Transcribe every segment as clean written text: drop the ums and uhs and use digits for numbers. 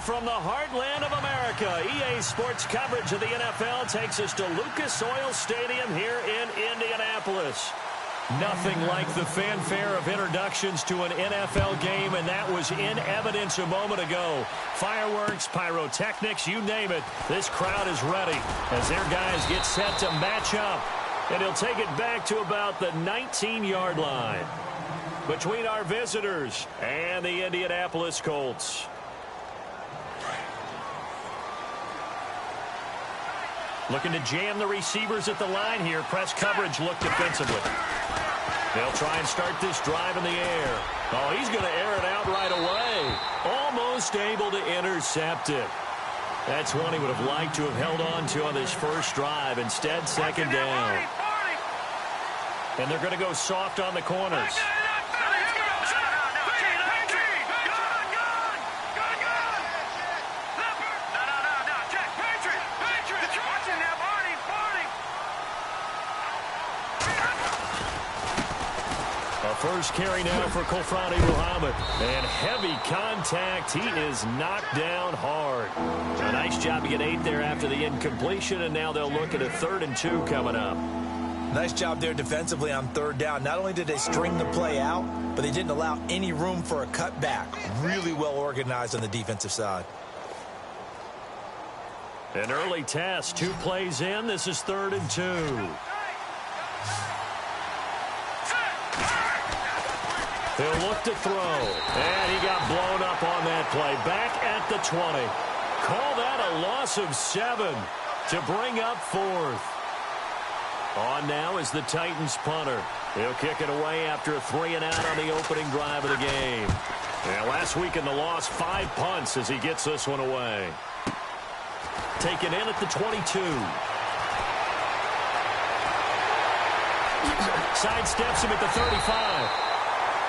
from the heartland of America, EA Sports coverage of the NFL takes us to Lucas Oil Stadium here in Indianapolis. Nothing like the fanfare of introductions to an NFL game, and that was in evidence a moment ago. Fireworks, pyrotechnics, you name it. This crowd is ready as their guys get set to match up. And he'll take it back to about the 19-yard line between our visitors and the Indianapolis Colts. Looking to jam the receivers at the line here. Press coverage look defensively. They'll try and start this drive in the air. Oh, he's going to air it out right away. Almost able to intercept it. That's one he would have liked to have held on to on this first drive. Instead, second down. And they're going to go soft on the corners. First carry now for Kofrani Muhammad. And heavy contact. He is knocked down hard. A nice job to get 8 there after the incompletion, and now they'll look at a 3rd and 2 coming up. Nice job there defensively on 3rd down. Not only did they string the play out, but they didn't allow any room for a cutback. Really well organized on the defensive side. An early test. 2 plays in. This is 3rd and 2. He'll look to throw, and he got blown up on that play. Back at the 20. Call that a loss of 7 to bring up 4th. On now is the Titans punter. He'll kick it away after a 3-and-out on the opening drive of the game. And last week in the loss, 5 punts as he gets this one away. Taken in at the 22. Sidesteps him at the 35.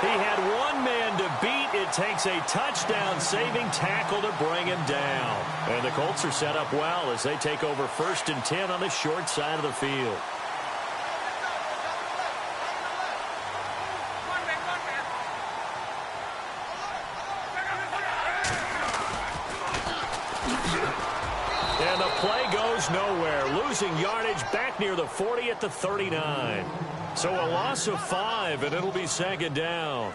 He had one man to beat. It takes a touchdown-saving tackle to bring him down. And the Colts are set up well as they take over 1st and 10 on the short side of the field. And the play goes nowhere. Losing yardage back near the 40 at the 39. So a loss of 5, and it'll be 2nd down.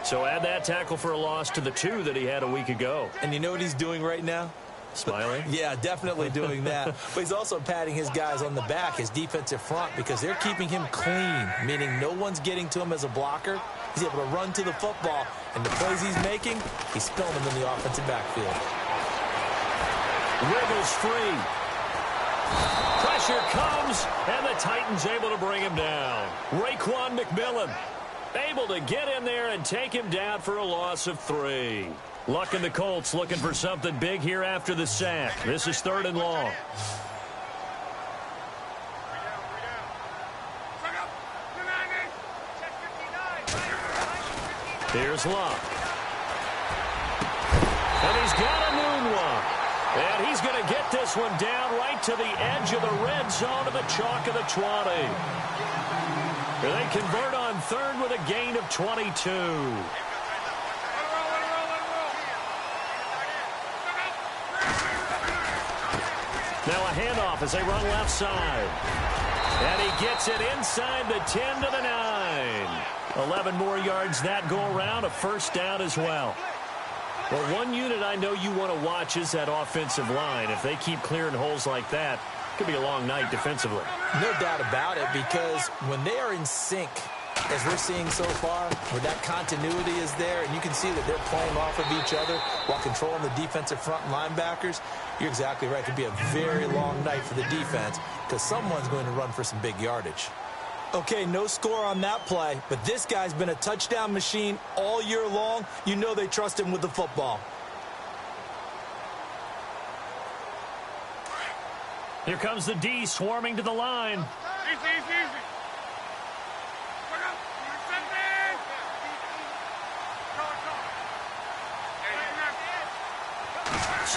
So add that tackle for a loss to the 2 that he had a week ago. And you know what he's doing right now? Smiling? Yeah, definitely doing that. But he's also patting his guys on the back, his defensive front, because they're keeping him clean, meaning no one's getting to him as a blocker. He's able to run to the football, and the plays he's making, he's spilling them in the offensive backfield. Wiggles free. Pressure comes, and the Titans able to bring him down. Raekwon McMillan able to get in there and take him down for a loss of 3. Luck in the Colts looking for something big here after the sack. This is 3rd and long. Here's Luck. And he's got a moonwalk. And he's going to get this one down right to the edge of the red zone of the chalk of the 20. They convert on 3rd with a gain of 22. Now a handoff as they run left side. And he gets it inside the 10 to the 9. 11 more yards that go around, a 1st down as well. Well, one unit I know you want to watch is that offensive line. If they keep clearing holes like that, it could be a long night defensively. No doubt about it, because when they are in sync, as we're seeing so far, where that continuity is there, and you can see that they're playing off of each other while controlling the defensive front linebackers, you're exactly right. It could be a very long night for the defense because someone's going to run for some big yardage. Okay, no score on that play, but this guy's been a touchdown machine all year long. You know they trust him with the football. Here comes the D swarming to the line. Easy.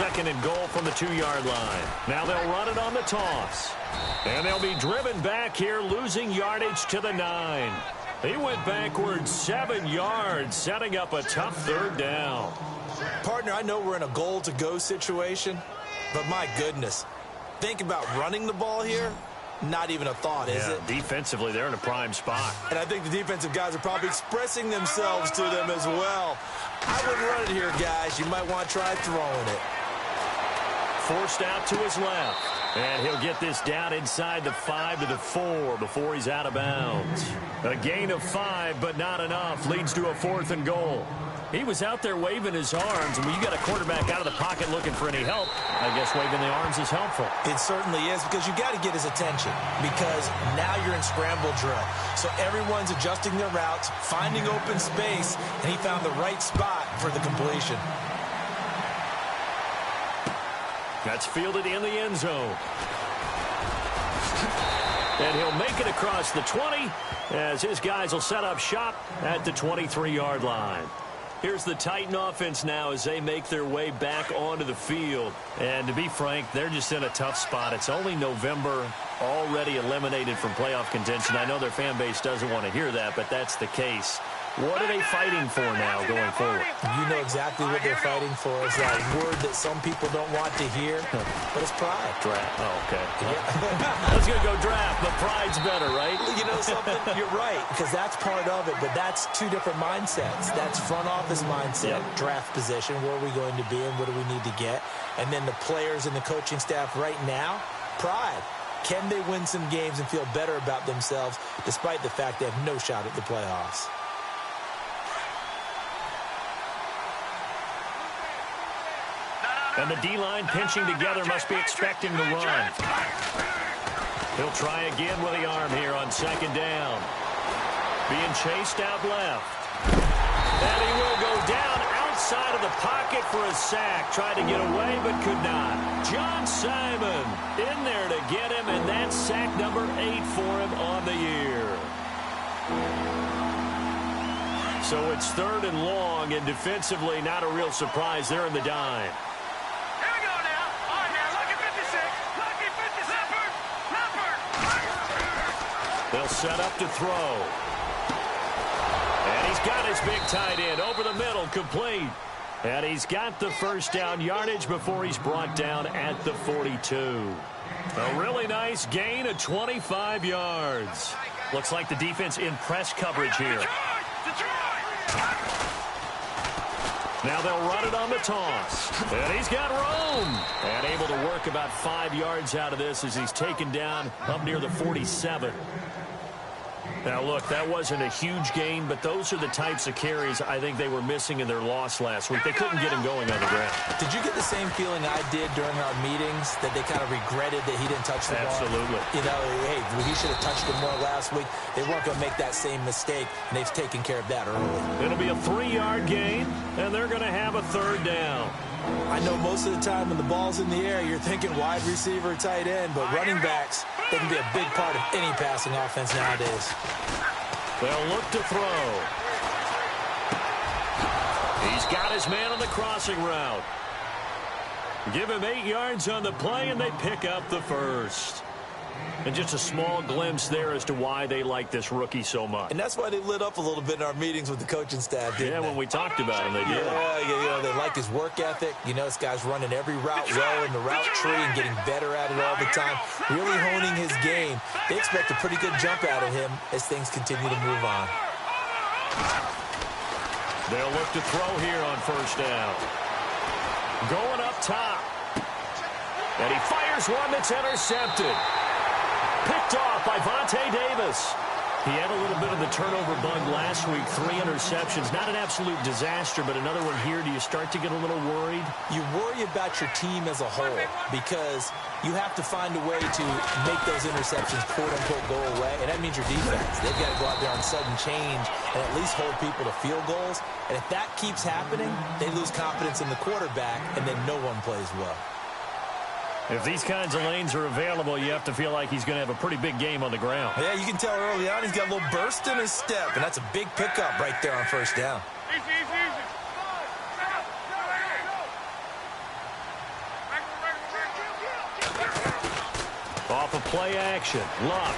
2nd and goal from the 2-yard line. Now they'll run it on the toss. And they'll be driven back here, losing yardage to the 9. He went backwards 7 yards, setting up a tough 3rd down. Partner, I know we're in a goal-to-go situation, but my goodness, think about running the ball here. Not even a thought, is it? Defensively, they're in a prime spot. And I think the defensive guys are probably expressing themselves to them as well. I wouldn't run it here, guys. You might want to try throwing it. Forced out to his left. And he'll get this down inside the 5 to the 4 before he's out of bounds. A gain of 5, but not enough. Leads to a 4th and goal. He was out there waving his arms, and when you got a quarterback out of the pocket looking for any help, I guess waving the arms is helpful. It certainly is, because you got to get his attention, because now you're in scramble drill. So everyone's adjusting their routes, finding open space, and he found the right spot for the completion. That's fielded in the end zone. And he'll make it across the 20 as his guys will set up shop at the 23-yard line. Here's the Titan offense now as they make their way back onto the field. And to be frank, they're just in a tough spot. It's only November, already eliminated from playoff contention. I know their fan base doesn't want to hear that, but that's the case. What are they fighting for now going forward? You know exactly what they're fighting for. Is that word that some people don't want to hear, but it's pride. Draft. Oh, okay. Yeah. I was going to go draft, but pride's better, right? You know something? You're right, because that's part of it, but that's two different mindsets. That's front office mindset, draft position, where are we going to be and what do we need to get? And then the players and the coaching staff right now, pride. Can they win some games and feel better about themselves despite the fact they have no shot at the playoffs? And the D-line pinching together must be expecting to run. He'll try again with the arm here on 2nd down. Being chased out left. And he will go down outside of the pocket for a sack. Tried to get away but could not. John Simon in there to get him, and that's sack number 8 for him on the year. So it's 3rd and long, and defensively not a real surprise. They're in the dime. They'll set up to throw. And he's got his big tight end over the middle, complete. And he's got the first down yardage before he's brought down at the 42. A really nice gain of 25 yards. Looks like the defense in press coverage here. Now they'll run it on the toss. And he's got room. And able to work about 5 yards out of this as he's taken down up near the 47. Now, look, that wasn't a huge gain, but those are the types of carries I think they were missing in their loss last week. They couldn't get him going on the ground. Did you get the same feeling I did during our meetings, that they kind of regretted that he didn't touch the ball? Absolutely. You know, hey, he should have touched it more last week. They weren't going to make that same mistake, and they've taken care of that early. It'll be a 3-yard gain, and they're going to have a 3rd down. I know most of the time when the ball's in the air, you're thinking wide receiver, tight end, but running backs, they can be a big part of any passing offense nowadays. They'll look to throw. He's got his man on the crossing route. Give him 8 yards on the play, and they pick up the first. And just a small glimpse there as to why they like this rookie so much. And that's why they lit up a little bit in our meetings with the coaching staff, didn't they? When we talked about him, they did. Yeah, you know, they like his work ethic. You know, this guy's running every route well in the route tree and getting better at it all the time, really honing his game. They expect a pretty good jump out of him as things continue to move on. They'll look to throw here on 1st down. Going up top. And he fires one that's intercepted. Picked off by Vontae Davis. He had a little bit of the turnover bug last week. 3 interceptions. Not an absolute disaster, but another one here. Do you start to get a little worried? You worry about your team as a whole because you have to find a way to make those interceptions, quote-unquote, go away, and that means your defense. They've got to go out there on sudden change and at least hold people to field goals. And if that keeps happening, they lose confidence in the quarterback, and then no one plays well. If these kinds of lanes are available, you have to feel like he's going to have a pretty big game on the ground. Yeah, you can tell early on he's got a little burst in his step, and that's a big pickup right there on 1st down. Easy. Off of play action. Luck.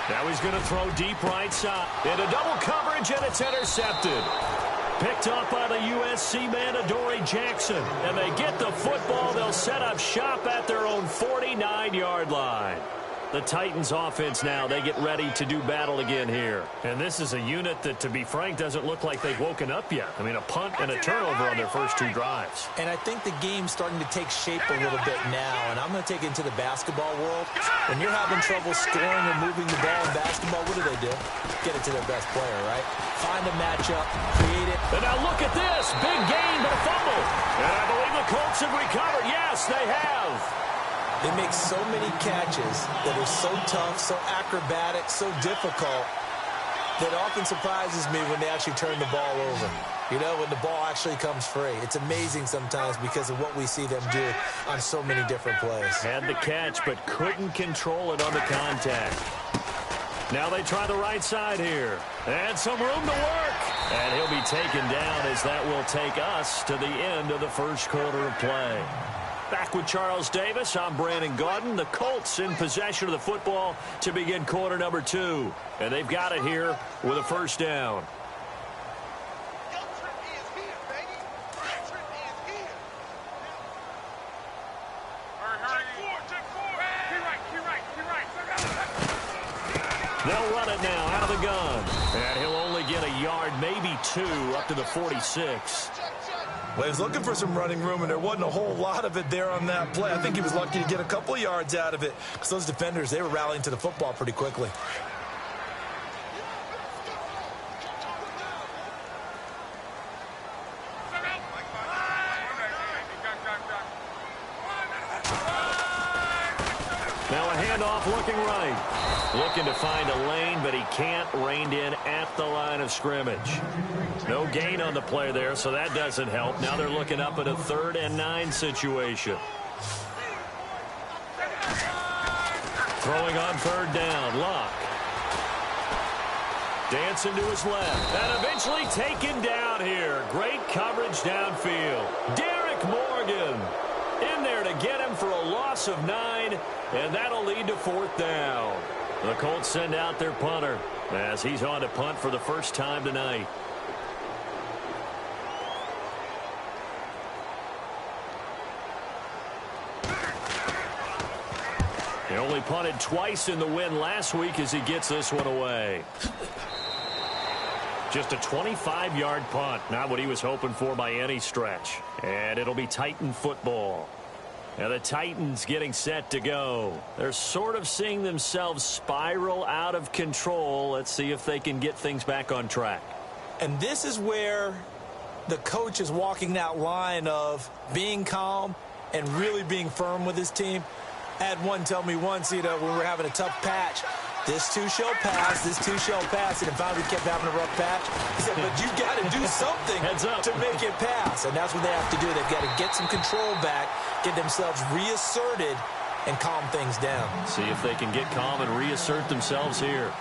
Now he's going to throw deep right side. Into double coverage, and it's intercepted. Picked off by the USC man, Adoree Jackson. And they get the football. They'll set up shop at their own 49-yard line. The Titans offense now, they get ready to do battle again here. And this is a unit that, to be frank, doesn't look like they've woken up yet. I mean, a punt and a turnover on their first two drives. And I think the game's starting to take shape a little bit now. And I'm going to take it into the basketball world. When you're having trouble scoring or moving the ball in basketball, what do? Get it to their best player, right? Find a matchup, create it. And now look at this. Big gain, but a fumble. And I believe the Colts have recovered. Yes, they have. They make so many catches that are so tough, so acrobatic, so difficult that often surprises me when they actually turn the ball over. You know, when the ball actually comes free. It's amazing sometimes because of what we see them do on so many different plays. Had the catch, but couldn't control it on the contact. Now they try the right side here. And some room to work. And he'll be taken down as that will take us to the end of the first quarter of play. Back with Charles Davis, I'm Brandon Gaudin. The Colts in possession of the football to begin quarter number 2. And they've got it here with a first down. They'll run it now out of the gun. And he'll only get a yard, maybe 2, up to the 46. Well, he was looking for some running room, and there wasn't a whole lot of it there on that play. I think he was lucky to get a couple of yards out of it because those defenders, they were rallying to the football pretty quickly. Now a handoff looking right. Looking to find a lane, but he can't. Reined in at the line of scrimmage. No gain on the play there, so that doesn't help. Now they're looking up at a 3rd and 9 situation. Throwing on 3rd down. Luck. Dancing to his left. And eventually taken down here. Great coverage downfield. Derek Morgan in there to get him for a loss of 9, and that'll lead to 4th down. The Colts send out their punter as he's on to punt for the first time tonight. He only punted twice in the win last week as he gets this one away. Just a 25-yard punt, not what he was hoping for by any stretch. And it'll be Titan football. Now the Titans getting set to go. They're sort of seeing themselves spiral out of control. Let's see if they can get things back on track. And this is where the coach is walking that line of being calm and really being firm with his team. I had one tell me once, when we were having a tough patch, this too shall pass, this too shall pass, and finally we kept having a rough patch. He said, but you got to do something to make it pass, and that's what they have to do. They've got to get some control back, get themselves reasserted, and calm things down. See if they can get calm and reassert themselves here.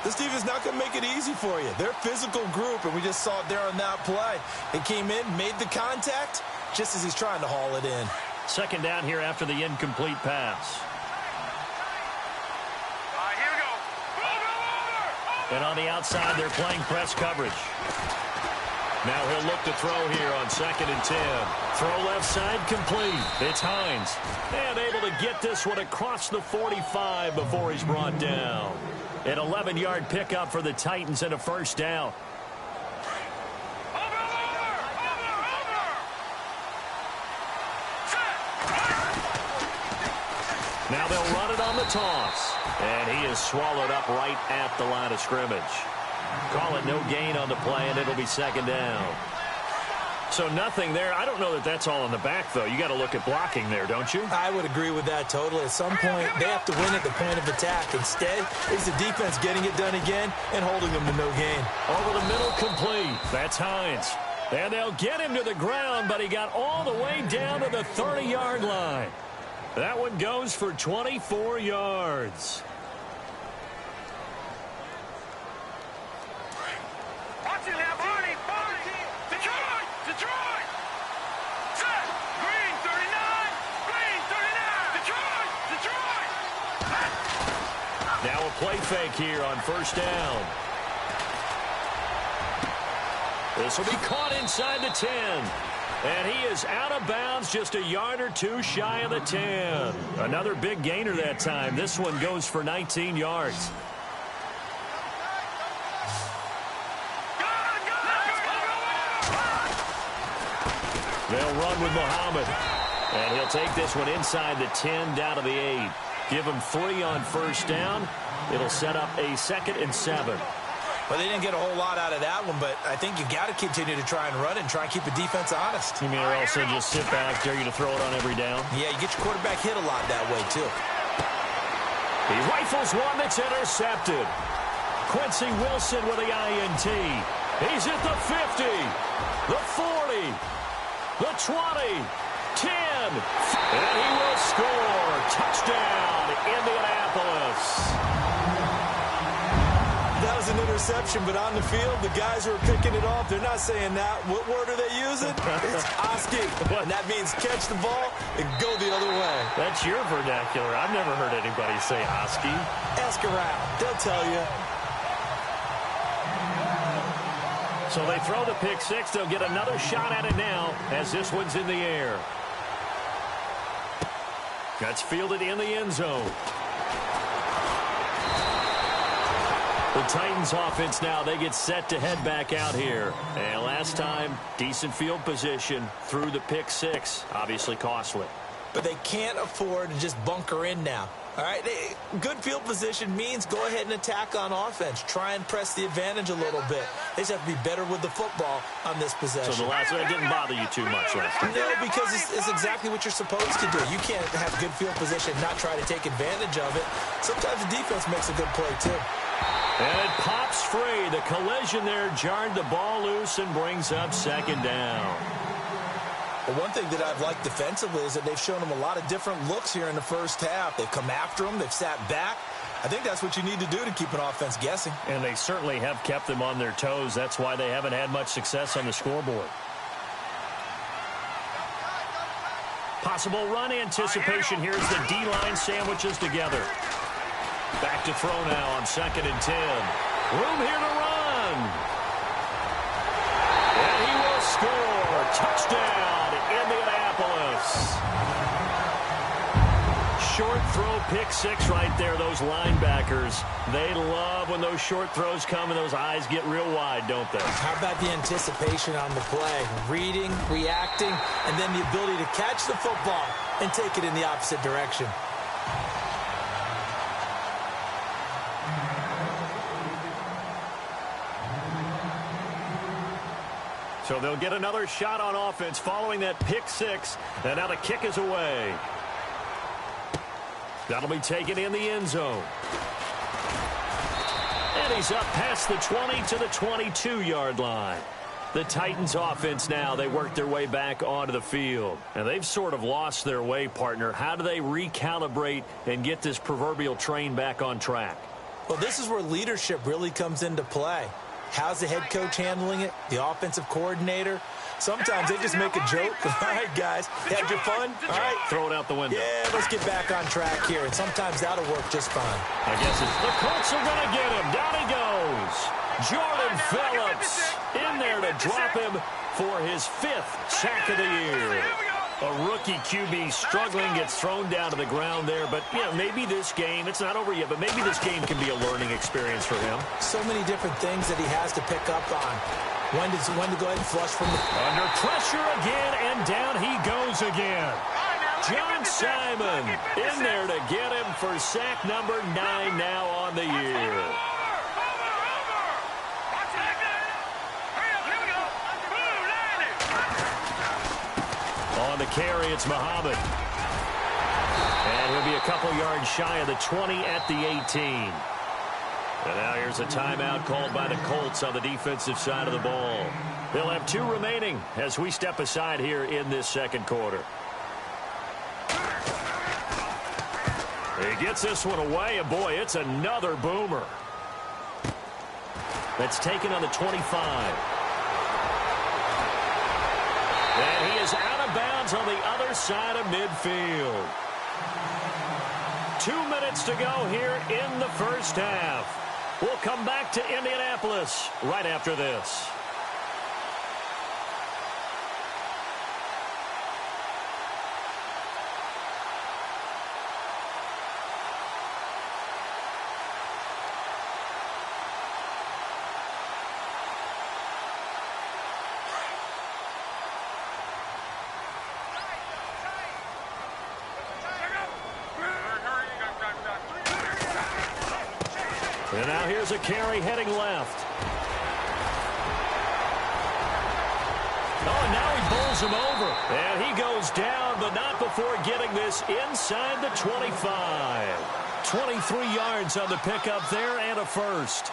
This team is not going to make it easy for you. They're a physical group, and we just saw it there on that play. They came in, made the contact, just as he's trying to haul it in. 2nd down here after the incomplete pass. And on the outside, they're playing press coverage. Now he'll look to throw here on 2nd and 10. Throw left side complete. It's Hines. And able to get this one across the 45 before he's brought down. An 11-yard pickup for the Titans and a first down. Now they'll run it on the toss. And he is swallowed up right at the line of scrimmage. Call it no gain on the play, and it'll be 2nd down. So nothing there. I don't know that that's all in the back, though. You got to look at blocking there, don't you? I would agree with that totally. At some point, they have to win at the point of attack. Instead, it's the defense getting it done again and holding them to no gain. Over the middle, complete. That's Hines. And they'll get him to the ground, but he got all the way down to the 30-yard line. That one goes for 24 yards. Watch it now, Barney. Detroit. Green 39. Detroit. Now a play fake here on 1st down. This will be caught inside the 10. And he is out of bounds, just a yard or two shy of the 10. Another big gainer that time. This one goes for 19 yards. They'll run with Muhammad. And he'll take this one inside the 10 down to the 8. Give him 3 on first down. It'll set up a 2nd and 7. Well, they didn't get a whole lot out of that one, but I think you got to continue to try and run and try and keep the defense honest. You mean or also just sit back, dare you to throw it on every down? Yeah, you get your quarterback hit a lot that way, too. He rifles one that's intercepted. Quincy Wilson with the INT. He's at the 50, the 40, the 20, 10, and he will score. Touchdown, Indianapolis. That was an interception, but on the field, the guys who are picking it off, they're not saying that. What word are they using? It's Oski, and that means catch the ball and go the other way. That's your vernacular. I've never heard anybody say Oski. Ask around. They'll tell you. So they throw the pick six. They'll get another shot at it now as this one's in the air. That's fielded in the end zone. The Titans offense now, they get set to head back out here. And last time, decent field position through the pick six. Obviously costly. But they can't afford to just bunker in now. All right, good field position means go ahead and attack on offense. Try and press the advantage a little bit. They just have to be better with the football on this possession. So the last one didn't bother you too much last time? No, because it's exactly what you're supposed to do. You can't have good field position and not try to take advantage of it. Sometimes the defense makes a good play, too. And it pops free. The collision there jarred the ball loose and brings up 2nd down. Well, one thing that I've liked defensively is that they've shown them a lot of different looks here in the first half. They've come after them. They've sat back. I think that's what you need to do to keep an offense guessing. And they certainly have kept them on their toes. That's why they haven't had much success on the scoreboard. Possible run anticipation. Here's the D-line sandwiches together. Back to throw now on 2nd and 10. Room here to run. And he will score. Touchdown, Indianapolis. Short throw, pick six right there. Those linebackers, they love when those short throws come and those eyes get real wide, don't they? How about the anticipation on the play? Reading, reacting, and then the ability to catch the football and take it in the opposite direction. So they'll get another shot on offense following that pick six. And now the kick is away. That'll be taken in the end zone. And he's up past the 20 to the 22-yard line. The Titans offense now, they work their way back onto the field. And they've sort of lost their way, partner. How do they recalibrate and get this proverbial train back on track? Well, this is where leadership really comes into play. How's the head coach handling it? The offensive coordinator? Sometimes they just make a joke. All right, guys, had your fun? All right. Throw it out the window. Yeah, let's get back on track here. And sometimes that'll work just fine. I guess it's the Colts are going to get him. Down he goes. Jordan Phillips in there to drop him for his 5th sack of the year. A rookie QB struggling, gets thrown down to the ground there. But, yeah, maybe this game, it's not over yet, but maybe this game can be a learning experience for him. So many different things that he has to pick up on. When to go ahead and flush from the... Under pressure again, and down he goes again. John Simon in there to get him for sack number 9 now on the year. On the carry, it's Muhammad. And he'll be a couple yards shy of the 20 at the 18. And now here's a timeout called by the Colts on the defensive side of the ball. They'll have 2 remaining as we step aside here in this second quarter. He gets this one away, and boy, it's another boomer. That's taken on the 25. And he is out of bounds on the other side of midfield. 2 minutes to go here in the first half. We'll come back to Indianapolis right after this. And now here's a carry heading left. Oh, and now he bowls him over. And he goes down, but not before getting this inside the 25. 23 yards on the pickup there and a first.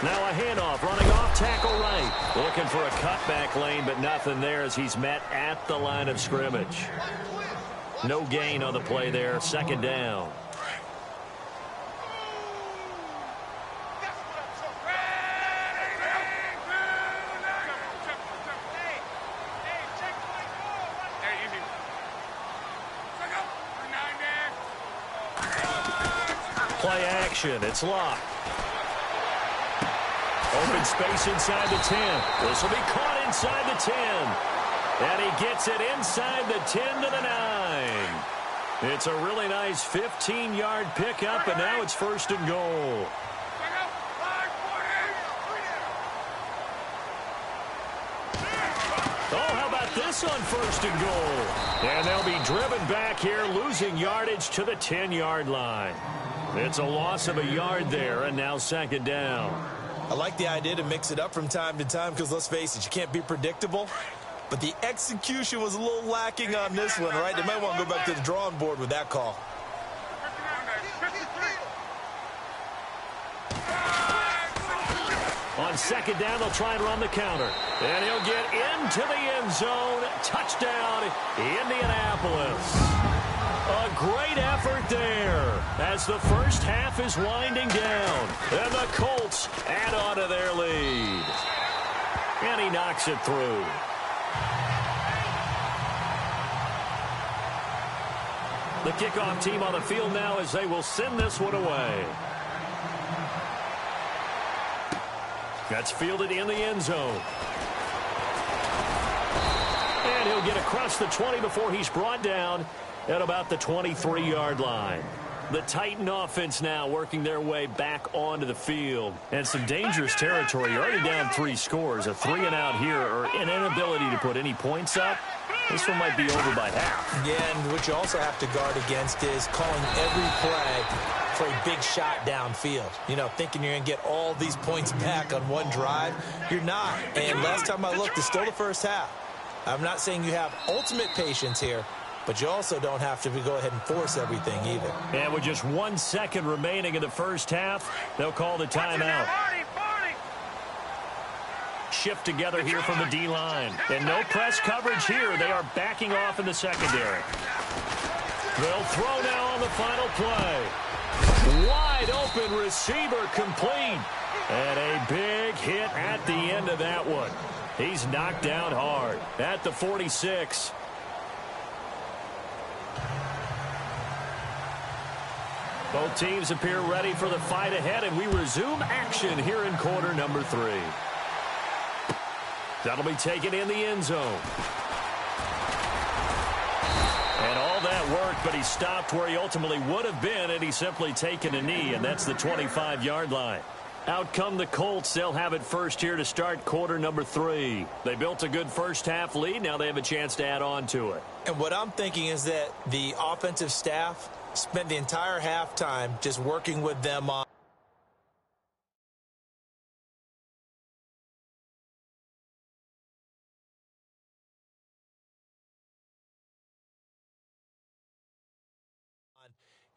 Now a handoff, running off tackle right. Looking for a cutback lane, but nothing there as he's met at the line of scrimmage. No gain on the play there, second down. Play action, it's locked. Open space inside the 10. This will be caught inside the 10. And he gets it inside the 10 to the 9. It's a really nice 15-yard pickup, and now it's first and goal. Oh, how about this on first and goal? And they'll be driven back here, losing yardage to the 10-yard line. It's a loss of a yard there, and now second down. I like the idea to mix it up from time to time because, let's face it, you can't be predictable. But the execution was a little lacking on this one, right? They might want to go back to the drawing board with that call. On second down, they'll try and run the counter. And he'll get into the end zone. Touchdown, Indianapolis. A great effort there as the first half is winding down. And the Colts add on to their lead. And he knocks it through. The kickoff team on the field now as they will send this one away. That's fielded in the end zone. And he'll get across the 20 before he's brought down at about the 23-yard line. The Titan offense now working their way back onto the field. And some dangerous territory. You're already down 3 scores. A 3-and-out here or an inability to put any points up. This one might be over by half. Yeah, and what you also have to guard against is calling every play for a big shot downfield. You know, thinking you're going to get all these points back on one drive. You're not. And last time I looked, it's still the first half. I'm not saying you have ultimate patience here, but you also don't have to go ahead and force everything either. And with just 1 second remaining in the first half, they'll call the timeout. Shift together here from the D-line. And no press coverage here. They are backing off in the secondary. They'll throw now on the final play. Wide open receiver complete. And a big hit at the end of that one. He's knocked down hard at the 46. Both teams appear ready for the fight ahead, and we resume action here in quarter number 3. That'll be taken in the end zone. And all that worked, but he stopped where he ultimately would have been had he simply taken a knee, and that's the 25-yard line. Out come the Colts. They'll have it first here to start quarter number 3. They built a good first-half lead. Now they have a chance to add on to it. And what I'm thinking is that the offensive staff spent the entire halftime just working with them on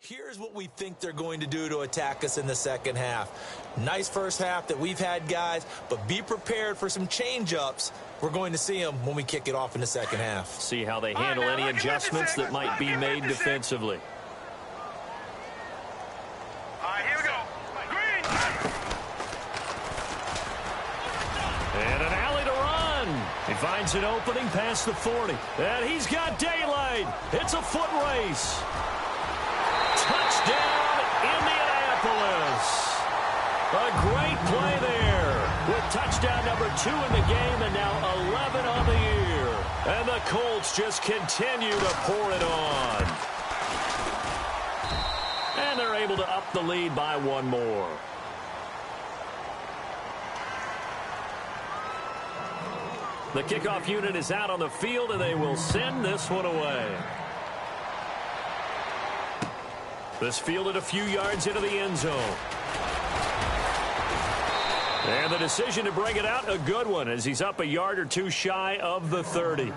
here's what we think they're going to do to attack us in the second half. Nice first half that we've had, guys, but be prepared for some change-ups. We're going to see them when we kick it off in the second half. See how they handle any adjustments that might be made defensively. All right, here we go. Green. And an alley to run. He finds an opening past the 40. And he's got daylight. It's a foot race. Touchdown, Indianapolis. A great play there with touchdown number 2 in the game and now 11 on the year. And the Colts just continue to pour it on. And they're able to up the lead by one more. The kickoff unit is out on the field, and they will send this one away. This fielded a few yards into the end zone. And the decision to bring it out, a good one, as he's up a yard or two shy of the 30.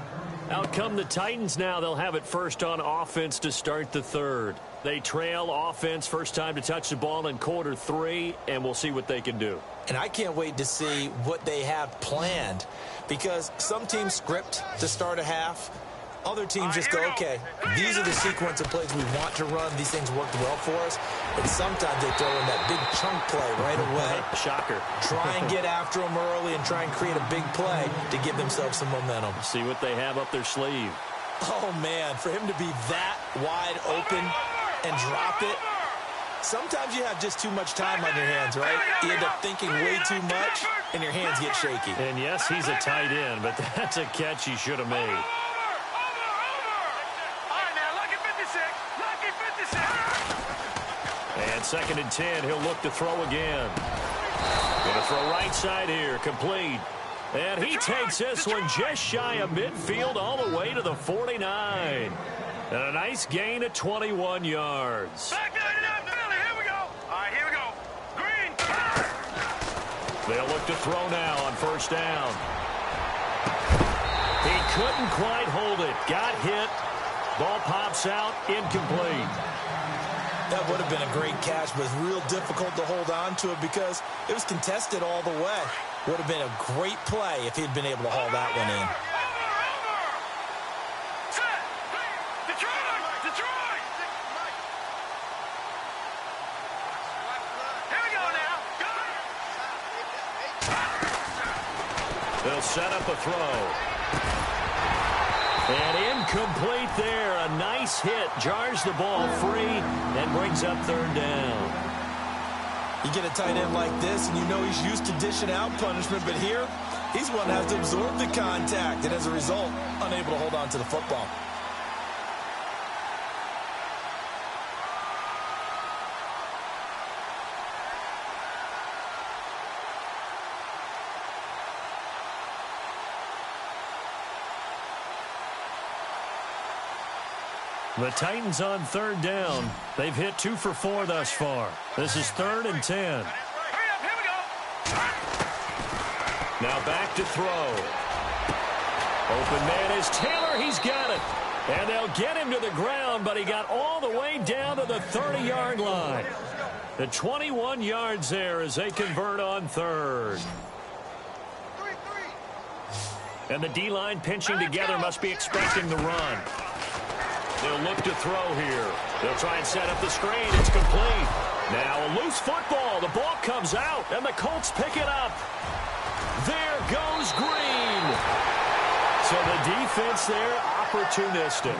Out come the Titans now. They'll have it first on offense to start the third. They trail offense, first time to touch the ball in quarter 3, and we'll see what they can do. And I can't wait to see what they have planned, because some teams script to start a half. Other teams just go, okay, these are the sequence of plays we want to run. These things worked well for us. And sometimes they throw in that big chunk play right away. Shocker. Try and get after them early and try and create a big play to give themselves some momentum. See what they have up their sleeve. Oh, man, for him to be that wide open and drop it. Sometimes you have just too much time on your hands, right? You end up thinking way too much, and your hands get shaky. And, yes, he's a tight end, but that's a catch he should have made. And 2nd and 10, he'll look to throw again. Going to throw right side here, complete. And he takes this one just shy of midfield all the way to the 49. And a nice gain of 21 yards. Back there, here we go. All right, here we go. Green. They'll look to throw now on first down. He couldn't quite hold it. Got hit. Ball pops out, incomplete. That would have been a great catch, but it's real difficult to hold on to it because it was contested all the way. Would have been a great play if he'd been able to haul that one in. Here we go now. They'll set up a throw. And incomplete there. A nice hit. Jars the ball free and brings up 3rd down. You get a tight end like this, and you know he's used to dishing out punishment, but here, he's one that has to absorb the contact, and as a result, unable to hold on to the football. The Titans on 3rd down. They've hit 2 for 4 thus far. This is 3rd and 10. Hurry up, here we go. Now back to throw. Open man is Taylor. He's got it. And they'll get him to the ground, but he got all the way down to the 30-yard line. The 21 yards there as they convert on 3rd. And the D-line pinching together must be expecting the run. They'll look to throw here. They'll try and set up the screen. It's complete. Now a loose football. The ball comes out, and the Colts pick it up. There goes Green. So the defense there, opportunistic.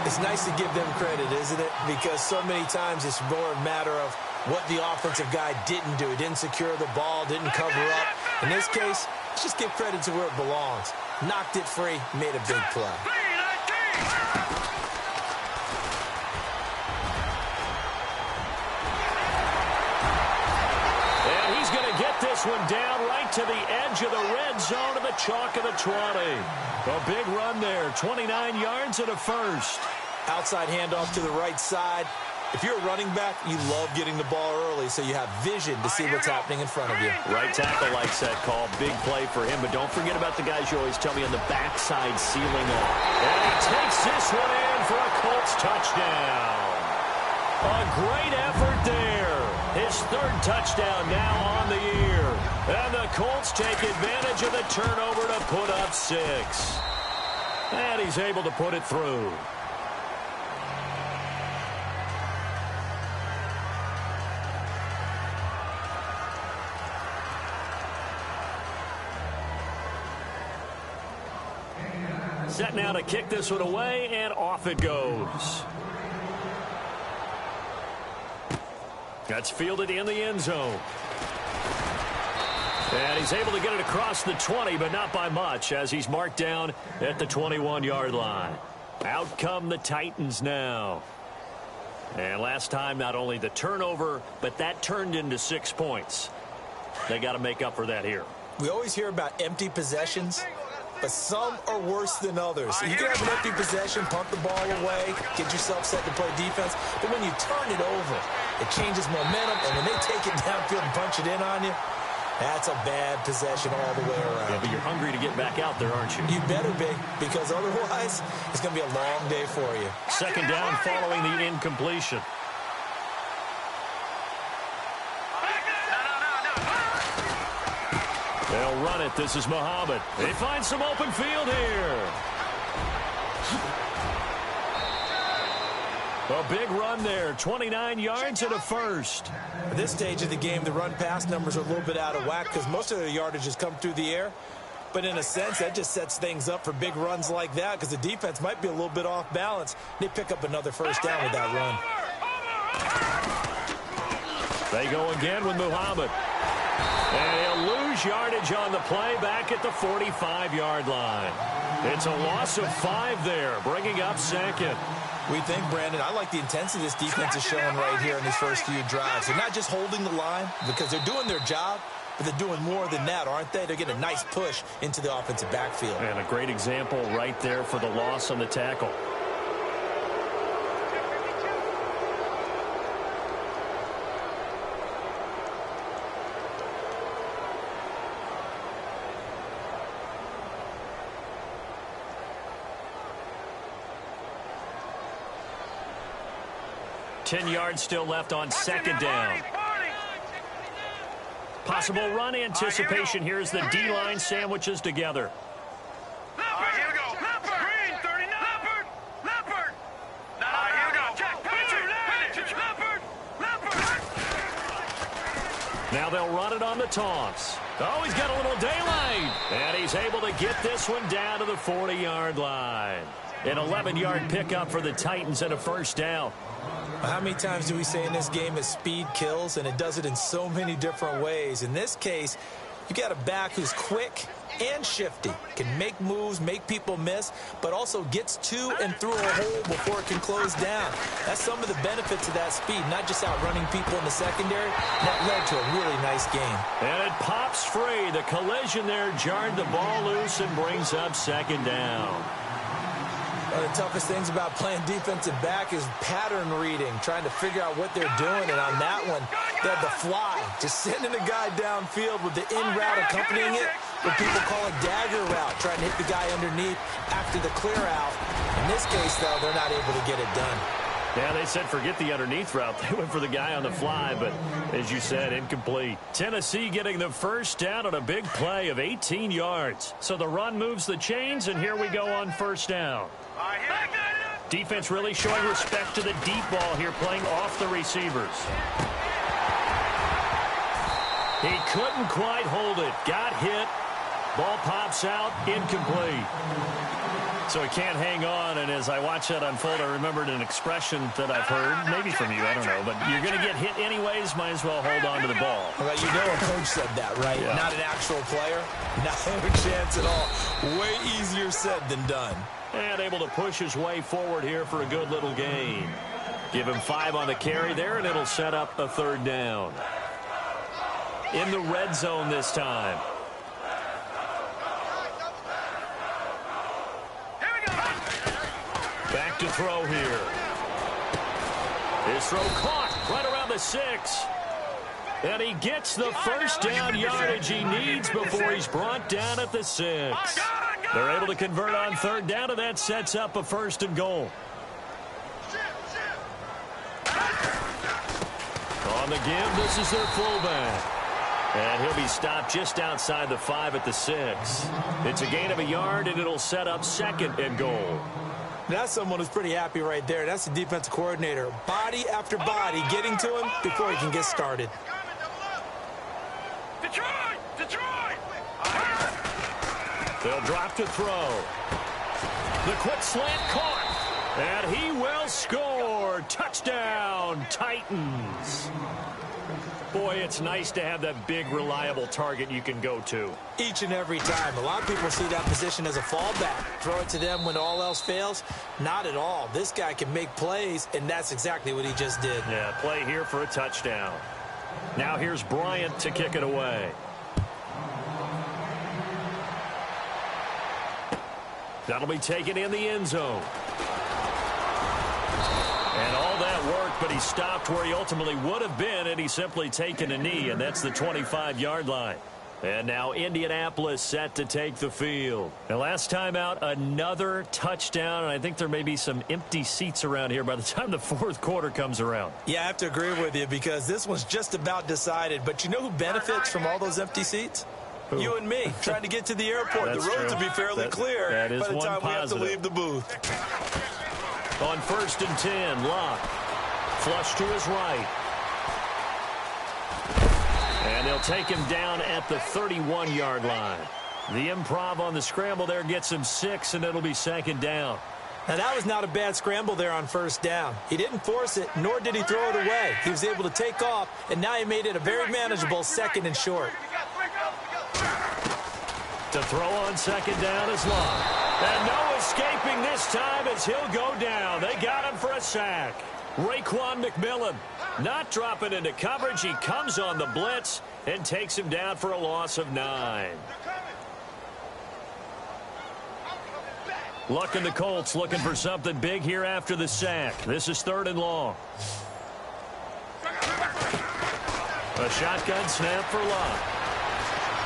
It's nice to give them credit, isn't it? Because so many times it's more a matter of what the offensive guy didn't do. He didn't secure the ball, didn't cover up. In this case, let's just give credit to where it belongs. Knocked it free, made a big play. This one down right to the edge of the red zone of the chalk of the 20. A big run there, 29 yards and a first. Outside handoff to the right side. If you're a running back, you love getting the ball early so you have vision to see what's happening in front of you. Right tackle likes that call. Big play for him, but don't forget about the guys you always tell me on the backside sealing off. And he takes this one in for a Colts touchdown. A great effort there. His 3rd touchdown now on the year. And the Colts take advantage of the turnover to put up 6. And he's able to put it through. Set now to kick this one away, and off it goes. That's fielded in the end zone. And he's able to get it across the 20, but not by much, as he's marked down at the 21-yard line. Out come the Titans now. And last time, not only the turnover, but that turned into 6 points. They got to make up for that here. We always hear about empty possessions, but some are worse than others. You can have an empty possession, punt the ball away, get yourself set to play defense, but when you turn it over, it changes momentum, and when they take it downfield and punch it in on you, that's a bad possession all the way around. Yeah, but you're hungry to get back out there, aren't you? You better be, because otherwise, it's going to be a long day for you. Second down following the incompletion. They'll run it. This is Muhammad. They find some open field here. A big run there. 29 yards and a first. At this stage of the game, the run-pass numbers are a little bit out of whack because most of their yardage has come through the air. But in a sense, that just sets things up for big runs like that because the defense might be a little bit off balance. They pick up another first down with that run. They go again with Muhammad. And he'll lose yardage on the play back at the 45-yard line. It's a loss of 5 there, bringing up second. We think, Brandon, I like the intensity this defense is showing right here in these first few drives. They're not just holding the line because they're doing their job, but they're doing more than that, aren't they? They're getting a nice push into the offensive backfield. And a great example right there for the loss on the tackle. Ten yards still left on second down. Possible run anticipation. Here's the D-line sandwiches together. Here we go. Green, 39. Leopard. Here we go. Check. Leopard. Now they'll run it on the toss. Oh, he's got a little daylight. And he's able to get this one down to the 40-yard line. An 11-yard pickup for the Titans and a first down. How many times do we say in this game that speed kills, and it does it in so many different ways? In this case, you got a back who's quick and shifty, can make moves, make people miss, but also gets to and through a hole before it can close down. That's some of the benefits of that speed, not just outrunning people in the secondary. That led to a really nice game. And it pops free. The collision there jarred the ball loose and brings up second down. One of the toughest things about playing defensive back is pattern reading, trying to figure out what they're doing. And on that one, they had the fly, just sending a guy downfield with the in route accompanying it, what people call a dagger route, trying to hit the guy underneath after the clear out. In this case, though, they're not able to get it done. Yeah, they said forget the underneath route. They went for the guy on the fly, but as you said, incomplete. Tennessee getting the first down on a big play of 18 yards. So the run moves the chains, and here we go on first down. Defense really showing respect to the deep ball here, playing off the receivers. He couldn't quite hold it. Got hit. Ball pops out. Incomplete. So he can't hang on, and as I watch that unfold, I remembered an expression that I've heard, maybe from you, I don't know, but you're going to get hit anyways, might as well hold on to the ball. Well, you know a coach said that, right? Yeah. Not an actual player. Not a chance at all. Way easier said than done. And able to push his way forward here for a good little gain. Give him 5 on the carry there, and it'll set up a third down. In the red zone this time. Back to throw here. His throw caught right around the 6. And he gets the first down yardage he needs before he's brought down at the 6. They're able to convert on third down, and that sets up a first and goal. On the give, this is their fullback. And he'll be stopped just outside the 5 at the 6. It's a gain of a yard, and it'll set up second and goal. That's someone who's pretty happy right there. That's the defensive coordinator. Body after body getting to him before he can get started. Detroit! They'll drop to throw. The quick slant caught. And he will score. Touchdown, Titans. Boy, it's nice to have that big, reliable target you can go to. Each and every time. A lot of people see that position as a fallback. Throw it to them when all else fails. Not at all. This guy can make plays, and that's exactly what he just did. Yeah, play here for a touchdown. Now here's Bryant to kick it away. That'll be taken in the end zone. And all that worked, but he stopped where he ultimately would have been, and he's simply taken a knee, and that's the 25-yard line. And now Indianapolis set to take the field. And last time out, another touchdown, and I think there may be some empty seats around here by the time the fourth quarter comes around. Yeah, I have to agree with you because this one's just about decided. But you know who benefits from all those empty seats? Who? You and me, trying to get to the airport. The roads will be fairly clear that is by the time we have to positive. leave the booth. On 1st and 10, Locke. Flush to his right. And they'll take him down at the 31-yard line. The improv on the scramble there gets him 6, and it'll be 2nd down. Now, that was not a bad scramble there on 1st down. He didn't force it, nor did he throw it away. He was able to take off, and now he made it a very manageable 2nd and short. To throw on 2nd down is Locke. And no escaping this time as he'll go down. They got him for a sack. Raekwon McMillan not dropping into coverage. He comes on the blitz and takes him down for a loss of 9. Luck and the Colts looking for something big here after the sack. This is 3rd and long. A shotgun snap for Locke.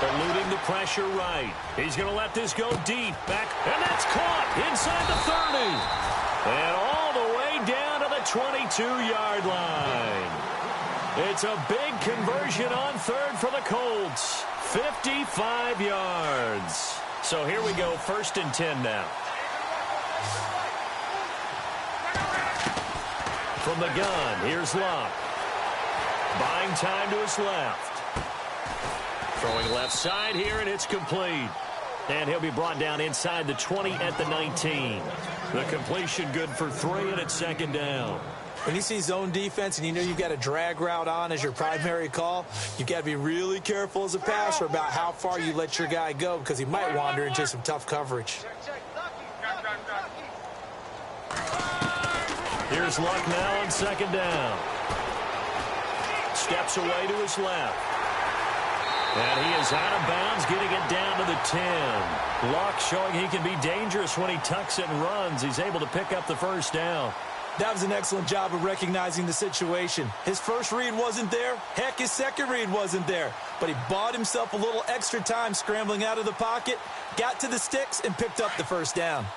Eluding the pressure right. He's going to let this go deep. Back, and that's caught inside the 30. And all the way down to the 22-yard line. It's a big conversion on 3rd for the Colts. 55 yards. So here we go, 1st and 10 now. From the gun, here's Locke. Buying time to his left. Throwing left side here, and it's complete. And he'll be brought down inside the 20 at the 19. The completion good for 3, and it's 2nd down. When you see zone defense and you know you've got a drag route on as your primary call, you've got to be really careful as a passer about how far you let your guy go because he might wander into some tough coverage. Here's Luck now on 2nd down. Steps away to his left. And he is out of bounds, getting it down to the 10. Luck showing he can be dangerous when he tucks it and runs. He's able to pick up the 1st down. That was an excellent job of recognizing the situation. His first read wasn't there. Heck, his second read wasn't there. But he bought himself a little extra time scrambling out of the pocket, got to the sticks, and picked up the 1st down.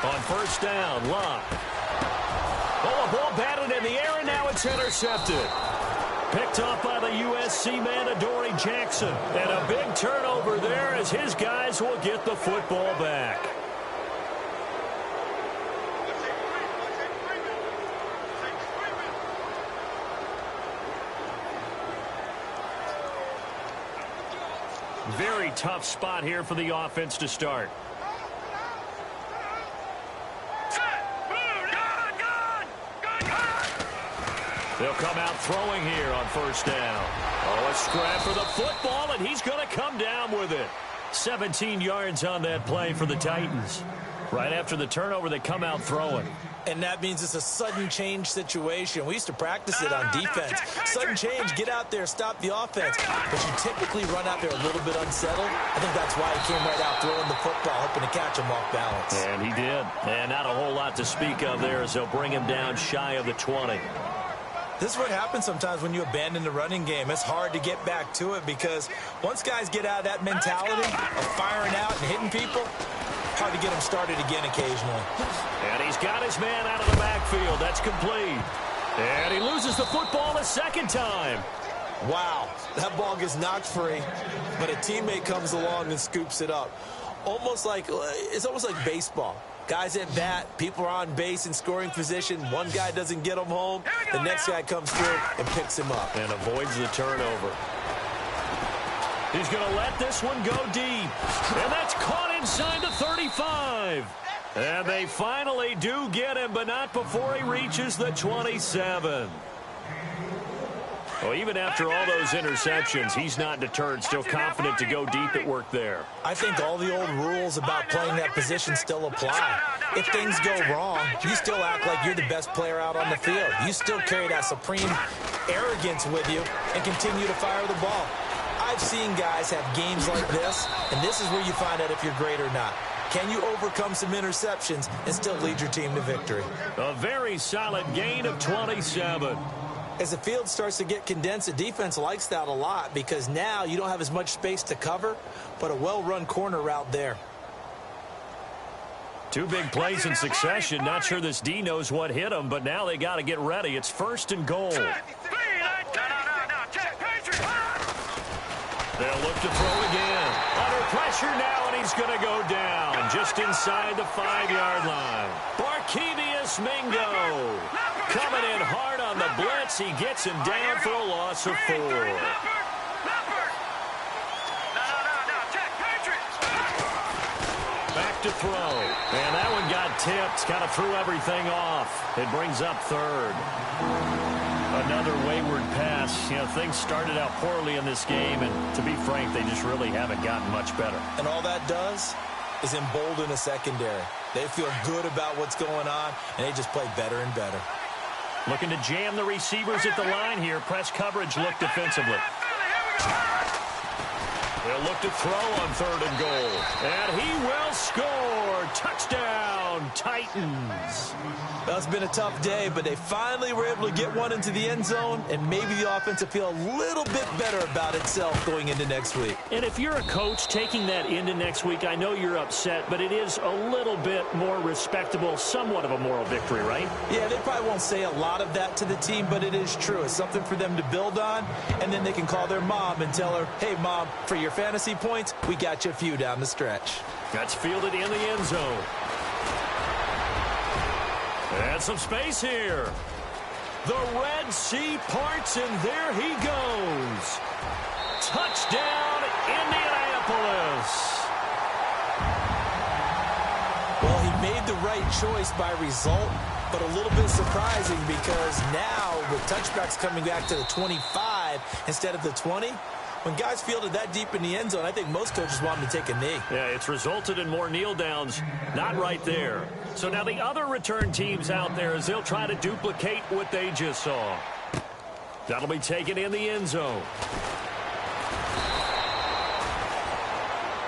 On 1st down, Locke. Oh, a ball batted in the air, and now it's intercepted. Picked off by the USC man, Adoree Jackson. And a big turnover there as his guys will get the football back. Very tough spot here for the offense to start. They'll come out throwing here on 1st down. Oh, a scrap for the football, and he's going to come down with it. 17 yards on that play for the Titans. Right after the turnover, they come out throwing. And that means it's a sudden change situation. We used to practice it on defense. Sudden change, get out there, stop the offense. But you typically run out there a little bit unsettled. I think that's why he came right out throwing the football, hoping to catch him off balance. And he did. And not a whole lot to speak of there as they'll bring him down shy of the 20. This is what happens sometimes when you abandon the running game. It's hard to get back to it because once guys get out of that mentality of firing out and hitting people, hard to get them started again occasionally. And he's got his man out of the backfield. That's complete. And he loses the football a 2nd time. Wow, that ball gets knocked free, but a teammate comes along and scoops it up. It's almost like baseball. Guys at bat, people are on base in scoring position. One guy doesn't get him home. The next guy comes through and picks him up. And avoids the turnover. He's going to let this one go deep. And that's caught inside the 35. And they finally do get him, but not before he reaches the 27. Well, even after all those interceptions, he's not deterred, still confident to go deep at work there. I think all the old rules about playing that position still apply. If things go wrong, you still act like you're the best player out on the field. You still carry that supreme arrogance with you and continue to fire the ball. I've seen guys have games like this, and this is where you find out if you're great or not. Can you overcome some interceptions and still lead your team to victory? A very solid gain of 27. As the field starts to get condensed, the defense likes that a lot because now you don't have as much space to cover, but a well-run corner route there. Two big plays in succession. Not sure this D knows what hit him, but now they got to get ready. It's 1st and goal. They'll look to throw again. Under pressure now, and he's going to go down just inside the 5-yard line. Barkevius Mingo coming in hard on the blitz. He gets him down for a loss of 4. Back to throw. And that one got tipped. Kind of threw everything off. It brings up 3rd. Another wayward pass. You know, things started out poorly in this game, and to be frank, they just really haven't gotten much better. And all that does is embolden a secondary. They feel good about what's going on, and they just play better and better. Looking to jam the receivers at the line here. Press coverage look defensively. They'll look to throw on 3rd and goal. And he will score. Touchdown, Titans. Well, it's been a tough day, but they finally were able to get one into the end zone, and maybe the offense will feel a little bit better about itself going into next week. And if you're a coach taking that into next week, I know you're upset, but it is a little bit more respectable, somewhat of a moral victory, right? Yeah, they probably won't say a lot of that to the team, but it is true. It's something for them to build on, and then they can call their mom and tell her, hey, Mom, for your fantasy points, we got you a few down the stretch. That's fielded in the end zone. And some space here. The Red Sea parts, and there he goes. Touchdown, Indianapolis. Well, he made the right choice by result, but a little bit surprising because now with touchbacks coming back to the 25 instead of the 20, when guys fielded that deep in the end zone, I think most coaches want them to take a knee. Yeah, it's resulted in more kneel downs. Not right there. So now the other return teams out there as they'll try to duplicate what they just saw. That'll be taken in the end zone.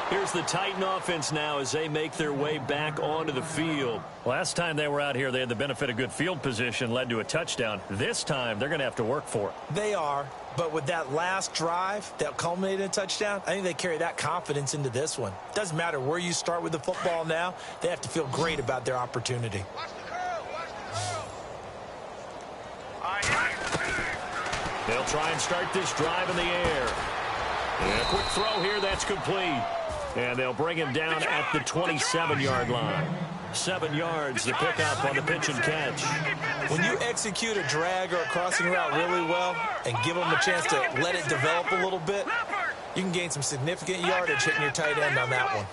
Here's the Titan offense now as they make their way back onto the field. Last time they were out here, they had the benefit of good field position, led to a touchdown. This time, they're going to have to work for it. They are, but with that last drive that culminated in a touchdown, I think they carry that confidence into this one. Doesn't matter where you start with the football now, they have to feel great about their opportunity. They'll try and start this drive in the air. And a quick throw here, that's complete. And they'll bring him down at the 27-yard line. 7 yards to pick up on the pitch and catch. When you execute a drag or a crossing route really well and give them a chance to let it develop a little bit, you can gain some significant yardage hitting your tight end on that one.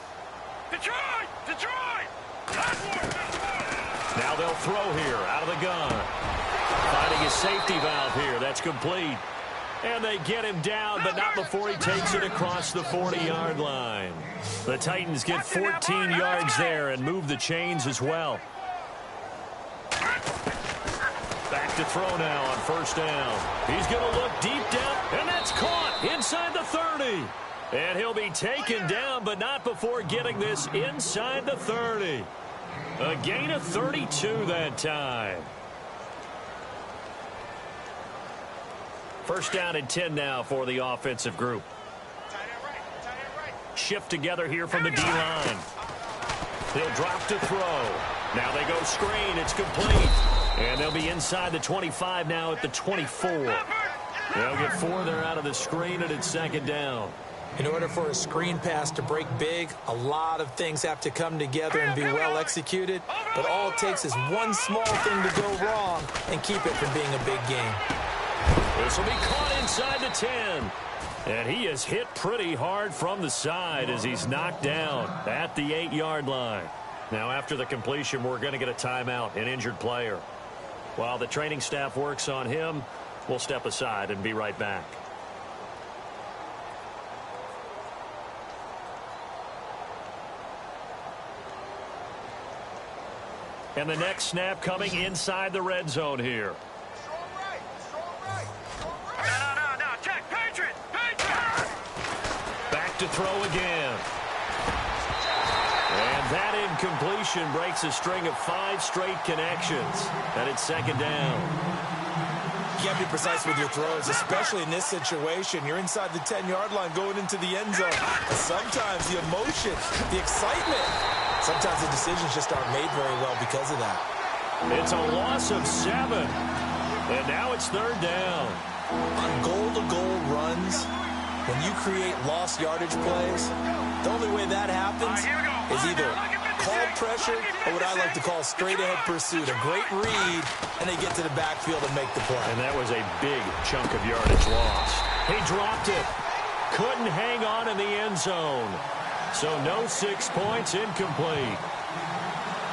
Now they'll throw here out of the gun. Finding his safety valve here. That's complete. And they get him down, but not before he takes it across the 40-yard line. The Titans get 14 yards there and move the chains as well. Back to throw now on 1st down. He's going to look deep down, and that's caught inside the 30. And he'll be taken down, but not before getting this inside the 30. A gain of 32 that time. 1st down and 10 now for the offensive group. Shift together here from the D-line. They'll drop to throw. Now they go screen. It's complete. And they'll be inside the 25 now at the 24. They'll get 4 there out of the screen, and it's 2nd down. In order for a screen pass to break big, a lot of things have to come together and be well executed. But all it takes is one small thing to go wrong and keep it from being a big game. This will be caught inside the 10. And he is hit pretty hard from the side as he's knocked down at the 8-yard line. Now, after the completion, we're going to get a timeout, an injured player. While the training staff works on him, we'll step aside and be right back. And the next snap coming inside the red zone here. No, check, Patriot! Back to throw again. And that incompletion breaks a string of 5 straight connections. And it's second down. You can't be precise with your throws, especially in this situation. You're inside the 10-yard line going into the end zone. And sometimes the emotion, the excitement, sometimes the decisions just aren't made very well because of that. It's a loss of 7. And now it's third down. On goal-to-goal runs, when you create lost yardage plays, the only way that happens is either called pressure or what I like to call straight-ahead pursuit. A great read, and they get to the backfield and make the play. And that was a big chunk of yardage lost. He dropped it. Couldn't hang on in the end zone. So no 6 points, incomplete.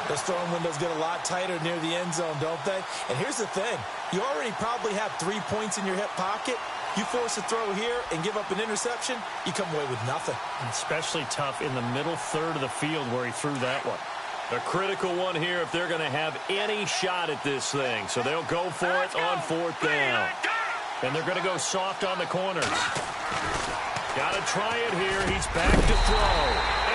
Those throwing windows get a lot tighter near the end zone, don't they? And here's the thing. You already probably have 3 points in your hip pocket. You force a throw here and give up an interception, you come away with nothing. Especially tough in the middle third of the field where he threw that one. A critical one here if they're going to have any shot at this thing. So they'll go for it on fourth down. And they're going to go soft on the corners. Got to try it here. He's back to throw.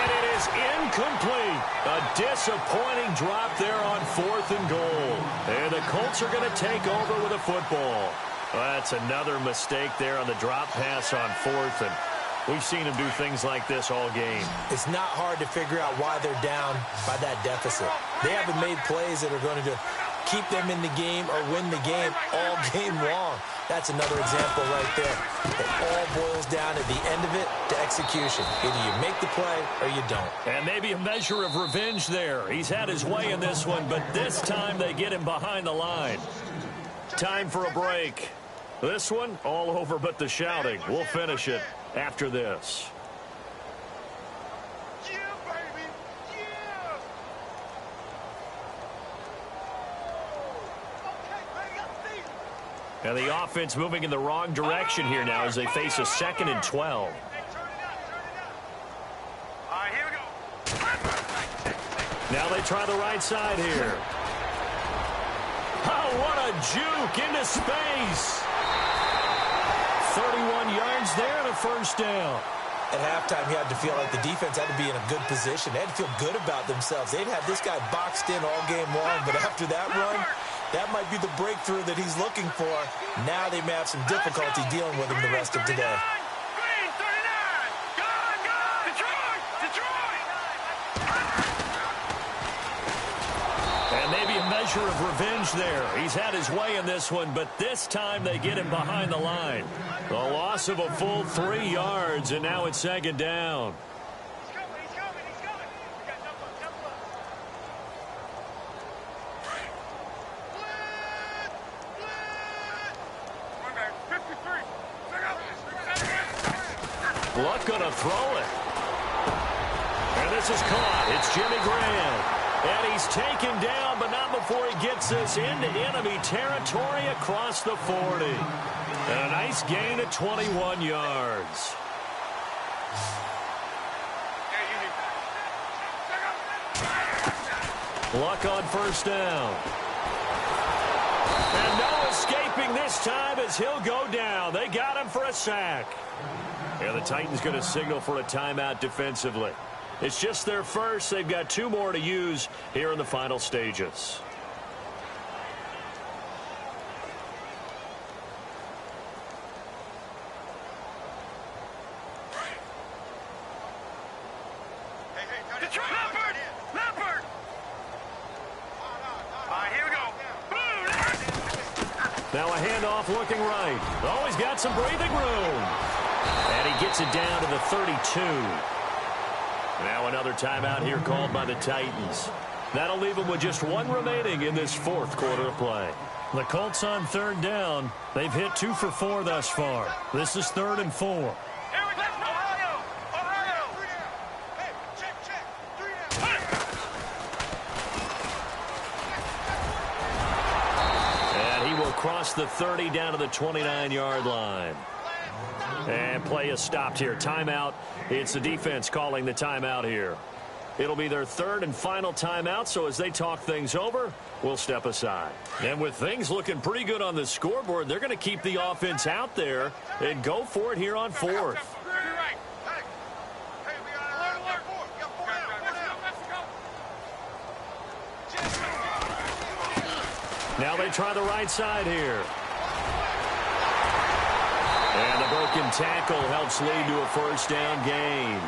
And it is incomplete. A disappointing drop there on 4th and goal. And the Colts are going to take over with a football. Well, that's another mistake there on the drop pass on 4th. And we've seen him do things like this all game. It's not hard to figure out why they're down by that deficit. They haven't made plays that are going to keep them in the game or win the game all game long. That's another example right there. It all boils down at the end of it to execution. Either you make the play or you don't. And maybe a measure of revenge there. He's had his way in this one, but this time they get him behind the line. Time for a break. This one, all over but the shouting. We'll finish it after this. Yeah, baby! Yeah! Okay, baby, I see you. And the offense moving in the wrong direction here now as they face a 2nd and 12. All right, here we go. Now they try the right side here. Oh, what a juke into space. 31 yards there and a first down. At halftime, you had to feel like the defense had to be in a good position. They had to feel good about themselves. They'd had this guy boxed in all game long, but after that run, that might be the breakthrough that he's looking for. Now they may have some difficulty dealing with him the rest of today. Green, 39! Go! Detroit! And maybe a measure of revenge there. He's had his way in this one, but this time they get him behind the line. The loss of a full 3 yards, and now it's 2nd down. He's coming! We got double up. Blitz! 53! Luck gonna throw it. And this is caught. It's Jimmy Graham. And he's taken down, but not before he gets us into enemy territory across the 40. And a nice gain of 21 yards. Luck on first down. And no escaping this time as he'll go down. They got him for a sack. And the Titans going to signal for a timeout defensively. It's just their first. They've got 2 more to use here in the final stages. Leopard! All right, here we go. Now a handoff looking right. Always got some breathing room. And he gets it down to the 32. Now another timeout here called by the Titans. That'll leave them with just 1 remaining in this 4th quarter of play. The Colts on third down. They've hit 2 for 4 thus far. This is 3rd and 4. Here we go. Ohio. Ohio. Hey, check. 3 down. And he will cross the 30 down to the 29-yard line. And play is stopped here. Timeout. It's the defense calling the timeout here. It'll be their 3rd and final timeout, so as they talk things over, we'll step aside. And with things looking pretty good on the scoreboard, they're going to keep the offense out there and go for it here on 4th. Now they try the right side here. And the broken tackle helps lead to a first down gain.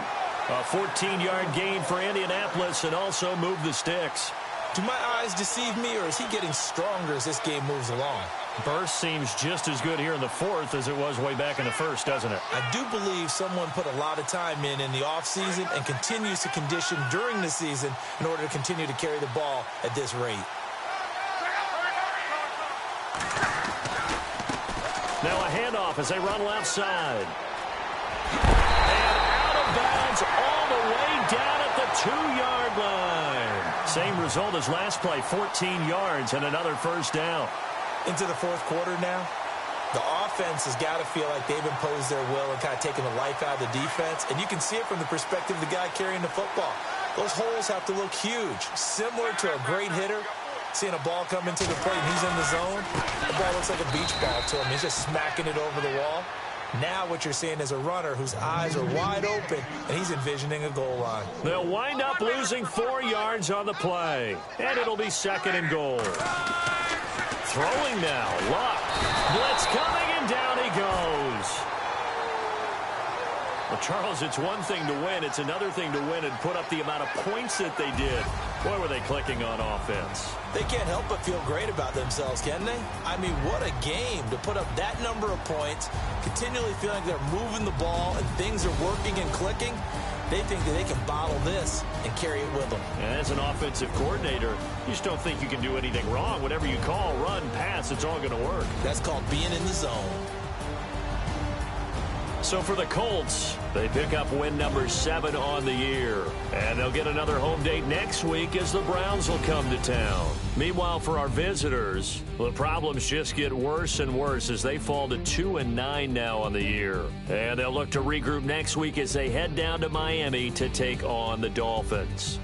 A 14-yard gain for Indianapolis and also move the sticks. Do my eyes deceive me, or is he getting stronger as this game moves along? Burst seems just as good here in the 4th as it was way back in the 1st, doesn't it? I do believe someone put a lot of time in the offseason and continues to condition during the season in order to continue to carry the ball at this rate. Now a handoff as they run left side. And out of bounds all the way down at the 2-yard line. Same result as last play, 14 yards and another first down. Into the 4th quarter now. The offense has got to feel like they've imposed their will and kind of taken the life out of the defense. And you can see it from the perspective of the guy carrying the football. Those holes have to look huge, similar to a great hitter. Seeing a ball come into the plate and he's in the zone, the ball looks like a beach ball to him. He's just smacking it over the wall. Now what you're seeing is a runner whose eyes are wide open, and he's envisioning a goal line. They'll wind up losing 4 yards on the play, and it'll be 2nd and goal. Throwing now, Luck. Blitz coming, and down he goes. Well, Charles, it's one thing to win. It's another thing to win and put up the amount of points that they did. Boy, were they clicking on offense. They can't help but feel great about themselves, can they? I mean, what a game to put up that number of points, continually feeling like they're moving the ball and things are working and clicking. They think that they can bottle this and carry it with them. And as an offensive coordinator, you just don't think you can do anything wrong. Whatever you call, run, pass, it's all going to work. That's called being in the zone. So for the Colts, they pick up win number 7 on the year. And they'll get another home date next week as the Browns will come to town. Meanwhile, for our visitors, the problems just get worse and worse as they fall to 2-9 now on the year. And they'll look to regroup next week as they head down to Miami to take on the Dolphins.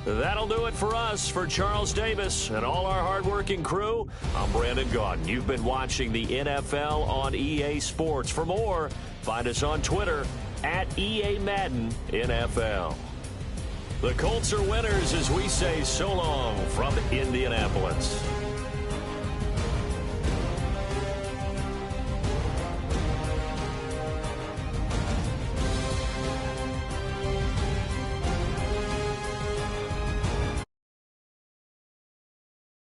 That'll do it for us. For Charles Davis and all our hardworking crew, I'm Brandon Gaudin. You've been watching the NFL on EA Sports. For more, find us on Twitter at EA Madden NFL. The Colts are winners as we say so long from Indianapolis.